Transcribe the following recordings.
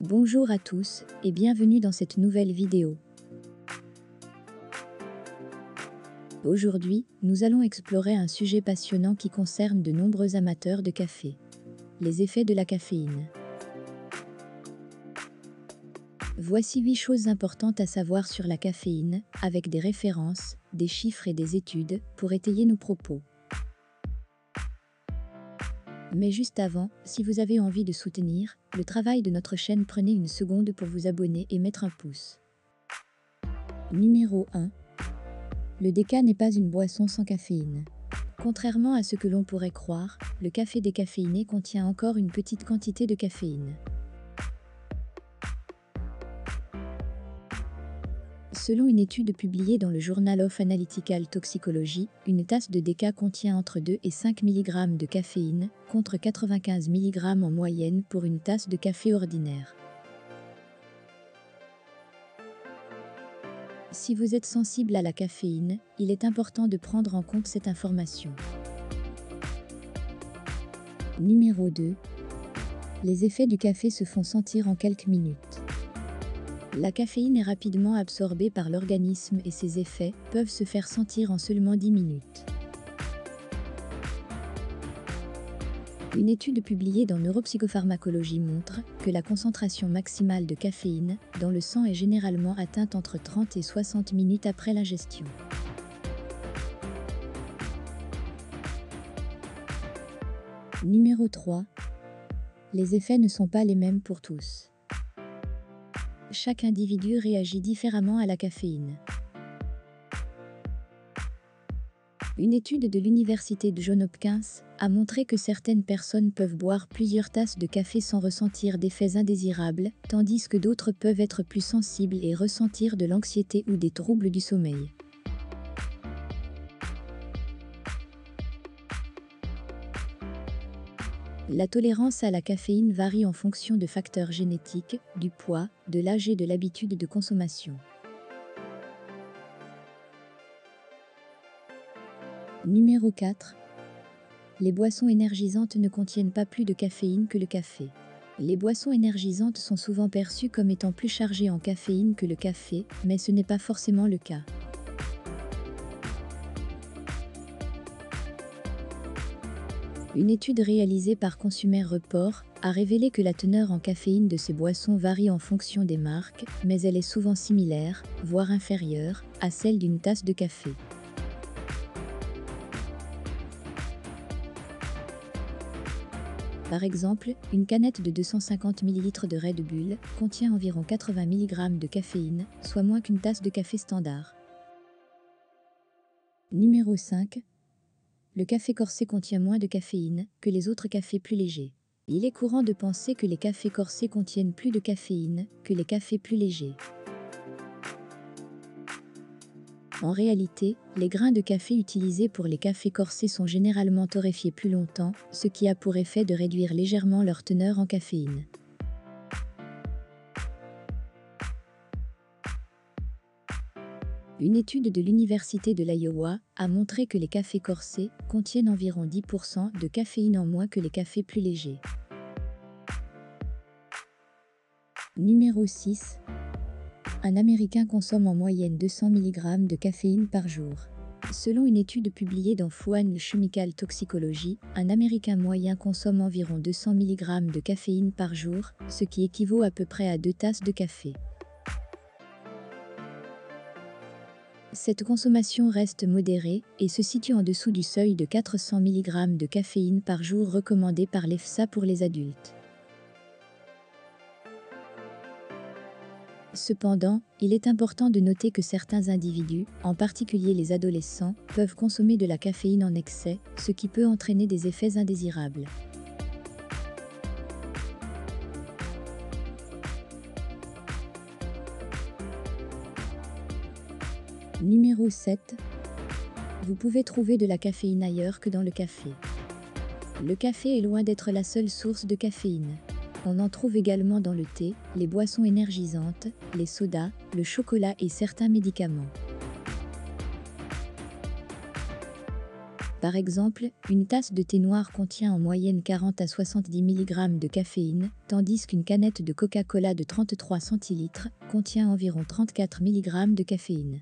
Bonjour à tous et bienvenue dans cette nouvelle vidéo. Aujourd'hui, nous allons explorer un sujet passionnant qui concerne de nombreux amateurs de café. Les effets de la caféine. Voici 8 choses importantes à savoir sur la caféine, avec des références, des chiffres et des études pour étayer nos propos. Mais juste avant, si vous avez envie de soutenir le travail de notre chaîne, prenez une seconde pour vous abonner et mettre un pouce. Numéro 1. Le déca n'est pas une boisson sans caféine. Contrairement à ce que l'on pourrait croire, le café décaféiné contient encore une petite quantité de caféine. Selon une étude publiée dans le Journal of Analytical Toxicology, une tasse de déca contient entre 2 et 5 mg de caféine, contre 95 mg en moyenne pour une tasse de café ordinaire. Si vous êtes sensible à la caféine, il est important de prendre en compte cette information. Numéro 2. Les effets du café se font sentir en quelques minutes. La caféine est rapidement absorbée par l'organisme et ses effets peuvent se faire sentir en seulement 10 minutes. Une étude publiée dans Neuropsychopharmacologie montre que la concentration maximale de caféine dans le sang est généralement atteinte entre 30 et 60 minutes après l'ingestion. Numéro 3. Les effets ne sont pas les mêmes pour tous. Chaque individu réagit différemment à la caféine. Une étude de l'université de Johns Hopkins a montré que certaines personnes peuvent boire plusieurs tasses de café sans ressentir d'effets indésirables, tandis que d'autres peuvent être plus sensibles et ressentir de l'anxiété ou des troubles du sommeil. La tolérance à la caféine varie en fonction de facteurs génétiques, du poids, de l'âge et de l'habitude de consommation. Numéro 4. Les boissons énergisantes ne contiennent pas plus de caféine que le café. Les boissons énergisantes sont souvent perçues comme étant plus chargées en caféine que le café, mais ce n'est pas forcément le cas. Une étude réalisée par Consumer Report a révélé que la teneur en caféine de ces boissons varie en fonction des marques, mais elle est souvent similaire, voire inférieure, à celle d'une tasse de café. Par exemple, une canette de 250 ml de Red Bull contient environ 80 mg de caféine, soit moins qu'une tasse de café standard. Numéro 5. Le café corsé contient moins de caféine que les autres cafés plus légers. Il est courant de penser que les cafés corsés contiennent plus de caféine que les cafés plus légers. En réalité, les grains de café utilisés pour les cafés corsés sont généralement torréfiés plus longtemps, ce qui a pour effet de réduire légèrement leur teneur en caféine. Une étude de l'Université de l'Iowa a montré que les cafés corsés contiennent environ 10% de caféine en moins que les cafés plus légers. Numéro 6. Un Américain consomme en moyenne 200 mg de caféine par jour. Selon une étude publiée dans Fuan Chemical Toxicology, un Américain moyen consomme environ 200 mg de caféine par jour, ce qui équivaut à peu près à 2 tasses de café. Cette consommation reste modérée et se situe en dessous du seuil de 400 mg de caféine par jour recommandé par l'EFSA pour les adultes. Cependant, il est important de noter que certains individus, en particulier les adolescents, peuvent consommer de la caféine en excès, ce qui peut entraîner des effets indésirables. Numéro 7. Vous pouvez trouver de la caféine ailleurs que dans le café. Le café est loin d'être la seule source de caféine. On en trouve également dans le thé, les boissons énergisantes, les sodas, le chocolat et certains médicaments. Par exemple, une tasse de thé noir contient en moyenne 40 à 70 mg de caféine, tandis qu'une canette de Coca-Cola de 33 centilitres contient environ 34 mg de caféine.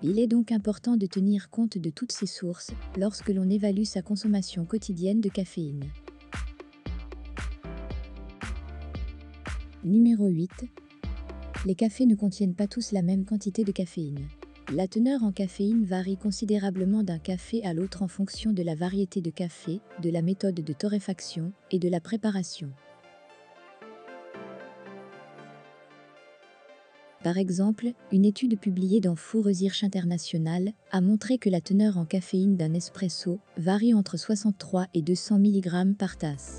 Il est donc important de tenir compte de toutes ces sources lorsque l'on évalue sa consommation quotidienne de caféine. Numéro 8. Les cafés ne contiennent pas tous la même quantité de caféine. La teneur en caféine varie considérablement d'un café à l'autre en fonction de la variété de café, de la méthode de torréfaction et de la préparation. Par exemple, une étude publiée dans Food Research International a montré que la teneur en caféine d'un espresso varie entre 63 et 200 mg par tasse.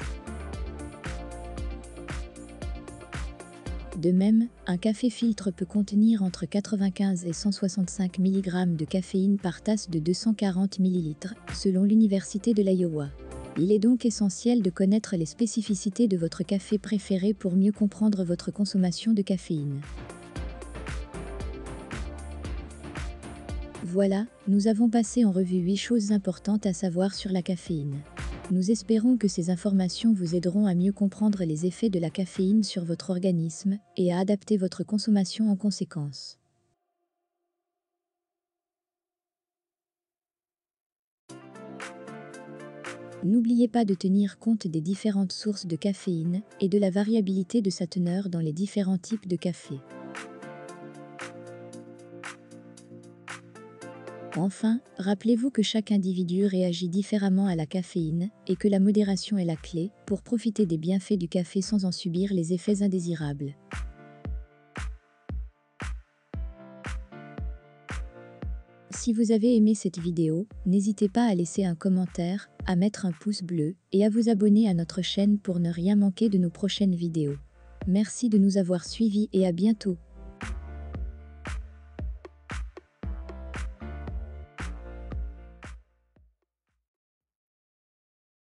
De même, un café filtre peut contenir entre 95 et 165 mg de caféine par tasse de 240 ml, selon l'Université de l'Iowa. Il est donc essentiel de connaître les spécificités de votre café préféré pour mieux comprendre votre consommation de caféine. Voilà, nous avons passé en revue 8 choses importantes à savoir sur la caféine. Nous espérons que ces informations vous aideront à mieux comprendre les effets de la caféine sur votre organisme et à adapter votre consommation en conséquence. N'oubliez pas de tenir compte des différentes sources de caféine et de la variabilité de sa teneur dans les différents types de café. Enfin, rappelez-vous que chaque individu réagit différemment à la caféine et que la modération est la clé pour profiter des bienfaits du café sans en subir les effets indésirables. Si vous avez aimé cette vidéo, n'hésitez pas à laisser un commentaire, à mettre un pouce bleu et à vous abonner à notre chaîne pour ne rien manquer de nos prochaines vidéos. Merci de nous avoir suivis et à bientôt.